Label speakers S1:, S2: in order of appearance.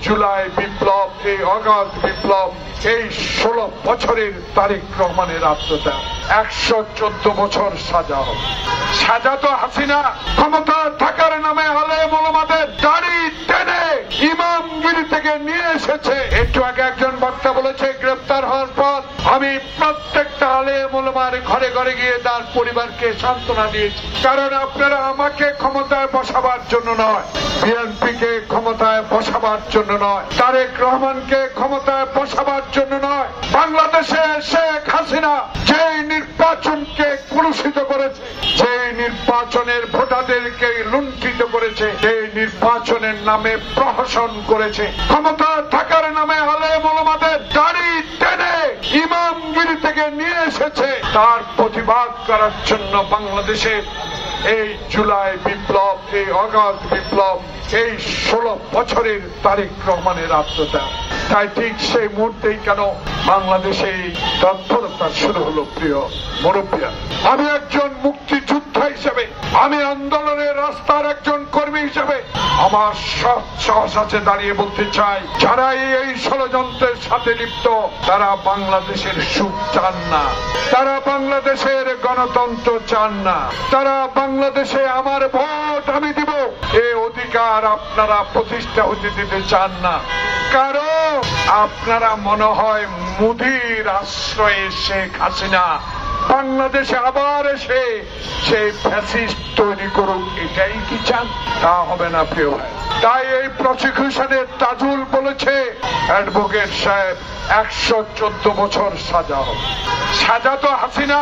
S1: জুলাই বিপ্লব, এই অগাস্ট বিপ্লব, এই 16 বছরের তারেক রহমানের আত্মত্যাগ 114 বছর সাজা হবে। সাজা তো হাসিনা ক্ষমতা থাকার নামে আলেম ওলামাদের দাড়ি টেনে ইমামগিরি থেকে নিয়ে এসেছে। একটু আগে একজন বক্তা বলেছে গ্রেফতার হওয়ার পর আমি প্রত্যেকটা আলেম ওলামার ঘরে ঘরে গিয়ে তার পরিবারকে সান্ত্বনা দিয়েছি। কারণ আপনারা আমাকে ক্ষমতায় বসাবার জন্য নয়, বিএনপিকে ক্ষমতায় বসাবার জন্য নয়, তারেক রহমানকে ক্ষমতায় বসাবার জন্য নয়, বাংলাদেশে শেখ হাসিনা যেই নির্বাচনকে কলুষিত করেছে, যেই নির্বাচনের ভোটারদেরকে লুণ্ঠিত করেছে, যেই নির্বাচনের নামে প্রহসন করেছে, ক্ষমতা থাকার নামে আলেম ওলামাদের দাড়ি টেনে ইমামগিরি থেকে নিয়ে এসেছে, তার প্রতিবাদ করার জন্য বাংলাদেশে এই জুলাই বিপ্লব, এই অগাস্ট বিপ্লব, এই 16 বছরের তারেক রহমানের আত্মত্যাগ। তাই ঠিক সেই মুহূর্তেই কেন বাংলাদেশে এই তৎপরতা শুরু হলো। প্রিয় মুরব্বীরা, আমি একজন মুক্তিযোদ্ধা হিসেবে, আমি আন্দোলনের রাস্তার একজন কর্মী হিসেবে আমার সাহস আছে দাঁড়িয়ে বলতে চাই, যারা এই ষড়যন্ত্রের সাথে লিপ্ত তারা বাংলাদেশের সুখ চান না, তারা বাংলাদেশের গণতন্ত্র চান না, তারা বাংলাদেশে আমার ভোট আমি দিব এই অধিকার আপনারা প্রতিষ্ঠা হতে দিতে চান না। কারণ আপনারা মনে হয় মোদির আশ্রয়ে শেখ হাসিনা বাংলাদেশে আবার এসে সেই ফ্যাসিস্ট তৈরি করুক, এটাই কি চান? তা হবে না প্রিয় ভাই। তাই এই প্রসিকিউশনের তাজুল বলেছে অ্যাডভোকেট সাহেব 114 বছর সাজা হবে। সাজা তো হাসিনা